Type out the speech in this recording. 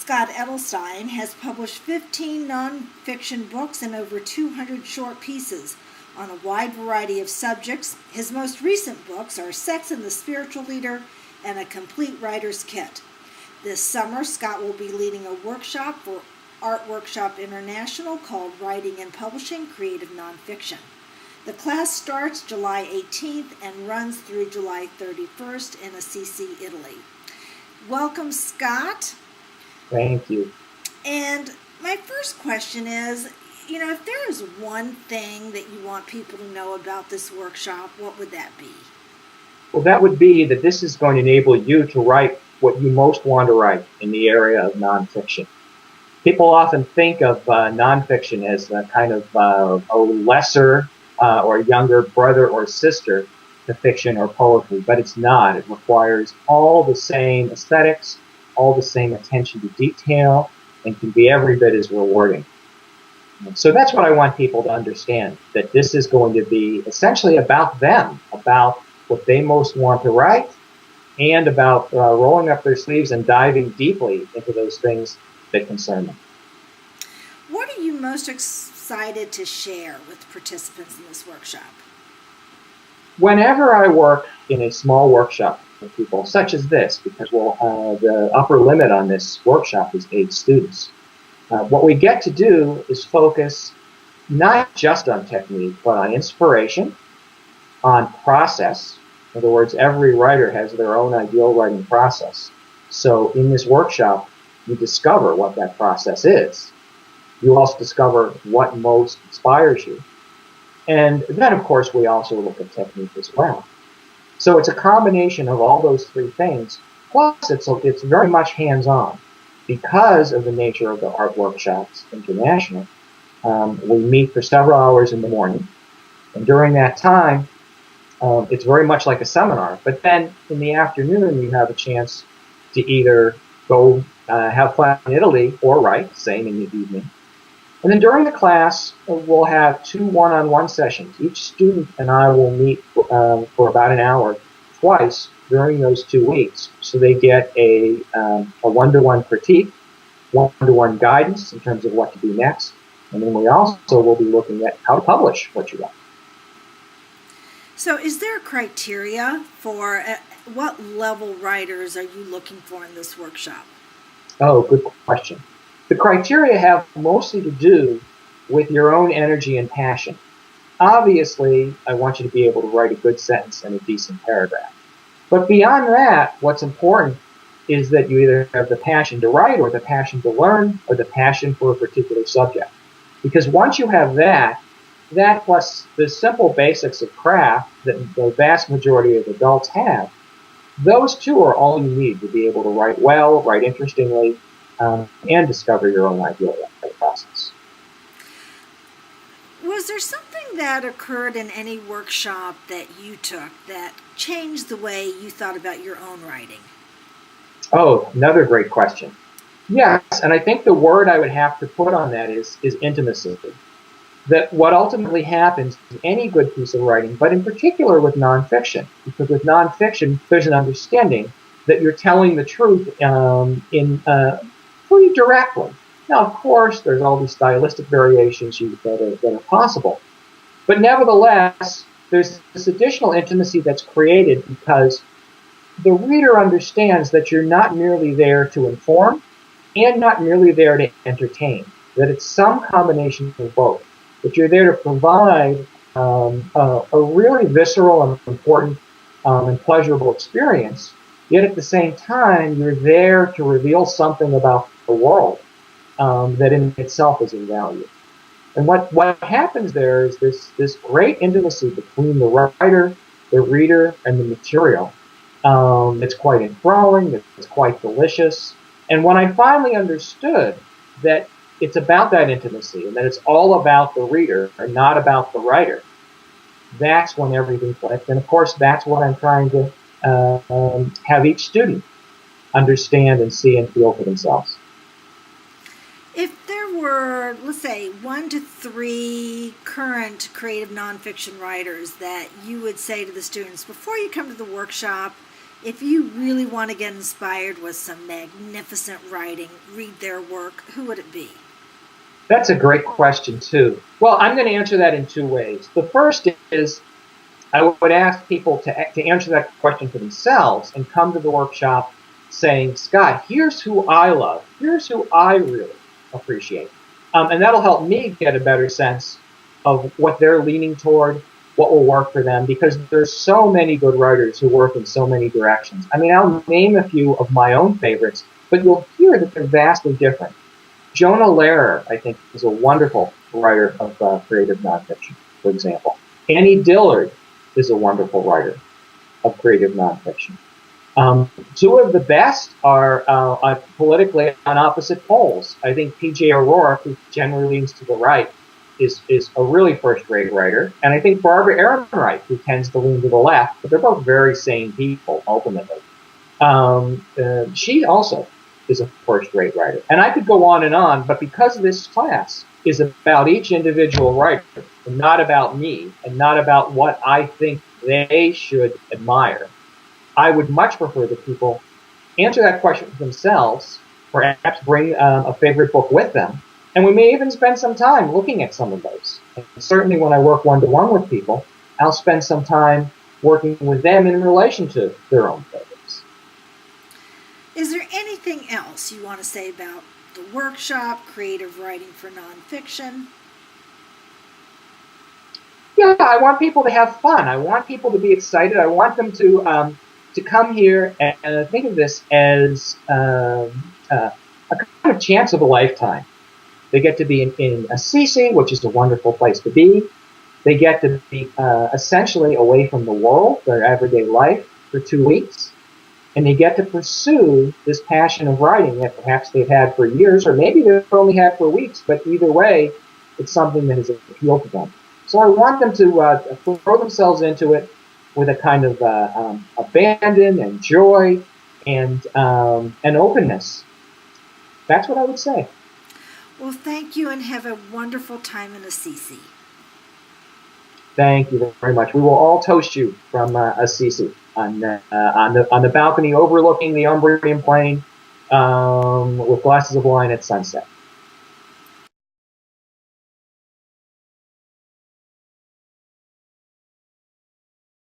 Scott Edelstein has published 15 nonfiction books and over 200 short pieces on a wide variety of subjects. His most recent books are Sex and the Spiritual Leader and A Complete Writer's Kit. This summer, Scott will be leading a workshop for Art Workshop International called Writing and Publishing Creative Nonfiction. The class starts July 18th and runs through July 31st in Assisi, Italy. Welcome, Scott. Thank you. And my first question is, if there is one thing that you want people to know about this workshop, what would that be? Well, that would be that this is going to enable you to write what you most want to write in the area of nonfiction. People often think of nonfiction as a kind of a lesser or younger brother or sister to fiction or poetry, but it's not. It requires all the same aesthetics, all the same attention to detail, and can be every bit as rewarding. So that's what I want people to understand, that this is going to be essentially about them, about what they most want to write, and about rolling up their sleeves and diving deeply into those things that concern them. What are you most excited to share with participants in this workshop? Whenever I work in a small workshop with people, such as this, because the upper limit on this workshop is 8 students, what we get to do is focus not just on technique, but on inspiration, on process. In other words, every writer has their own ideal writing process. So in this workshop, you discover what that process is. You also discover what most inspires you. And then, of course, we also look at technique as well. So it's a combination of all those 3 things. Plus, it's very much hands-on. Because of the nature of the Art Workshops International, we meet for several hours in the morning. And during that time, it's very much like a seminar. But then in the afternoon, you have a chance to either go have fun in Italy or write, same in the evening. And then during the class, we'll have 2 one-on-one sessions. Each student and I will meet for about an hour twice during those 2 weeks. So they get a one-to-one critique, one-to-one guidance in terms of what to do next. And then we also will be looking at how to publish what you write. So is there a criteria for what level writers are you looking for in this workshop? Oh, good question. The criteria have mostly to do with your own energy and passion. Obviously, I want you to be able to write a good sentence and a decent paragraph. But beyond that, what's important is that you either have the passion to write or the passion to learn or the passion for a particular subject. Because once you have that plus the simple basics of craft that the vast majority of adults have, those 2 are all you need to be able to write well, write interestingly, and discover your own ideal writing process. Was there something that occurred in any workshop that you took that changed the way you thought about your own writing? Oh, another great question. Yes, and I think the word I would have to put on that is intimacy. That what ultimately happens in any good piece of writing, but in particular with nonfiction, because with nonfiction, there's an understanding that you're telling the truth pretty directly. Now, of course, there's all these stylistic variations that are possible. But nevertheless, there's this additional intimacy that's created because the reader understands that you're not merely there to inform and not merely there to entertain, that it's some combination of both, that you're there to provide a really visceral and important and pleasurable experience, yet at the same time, you're there to reveal something about the world that in itself is of value. And what happens there is this great intimacy between the writer, the reader, and the material. It's quite enthralling, it's quite delicious. And when I finally understood that it's about that intimacy and that it's all about the reader and not about the writer, that's when everything clicked. And of course, that's what I'm trying to have each student understand and see and feel for themselves. If there were, let's say, 1 to 3 current creative nonfiction writers that you would say to the students, before you come to the workshop, If you really want to get inspired with some magnificent writing, read their work, who would it be? That's a great question, too. Well, I'm going to answer that in two ways. The first is I would ask people to answer that question for themselves and come to the workshop saying, Scott, here's who I love. Here's who I really appreciate. And that'll help me get a better sense of what they're leaning toward, what will work for them, because there's so many good writers who work in so many directions. I mean, I'll name a few of my own favorites, but you'll hear that they're vastly different. Jonah Lehrer, I think, is a wonderful writer of creative nonfiction, for example. Annie Dillard is a wonderful writer of creative nonfiction. Two of the best are politically on opposite poles. I think P.J. O'Rourke, who generally leans to the right, is a really first-rate writer. And I think Barbara Ehrenreich, who tends to lean to the left, but they're both very sane people, ultimately. She also is a first-rate writer. And I could go on, but because this class is about each individual writer, and not about me, and not about what I think they should admire, I would much prefer that people answer that question for themselves, perhaps bring a favorite book with them, and we may even spend some time looking at some of those. And certainly when I work one-to-one with people, I'll spend some time working with them in relation to their own favorites. Is there anything else you want to say about the workshop, creative writing for nonfiction? Yeah, I want people to have fun. I want people to be excited. I want them to come here and think of this as a kind of chance of a lifetime. They get to be in Assisi, which is a wonderful place to be. They get to be essentially away from the world, their everyday life, for 2 weeks. And they get to pursue this passion of writing that perhaps they've had for years, or maybe they've only had for weeks, but either way, it's something that has appealed to them. So I want them to throw themselves into it with a kind of abandon and joy and openness. That's what I would say. Well, thank you, and have a wonderful time in Assisi. Thank you very much. We will all toast you from Assisi on the balcony overlooking the Umbrian Plain with glasses of wine at sunset.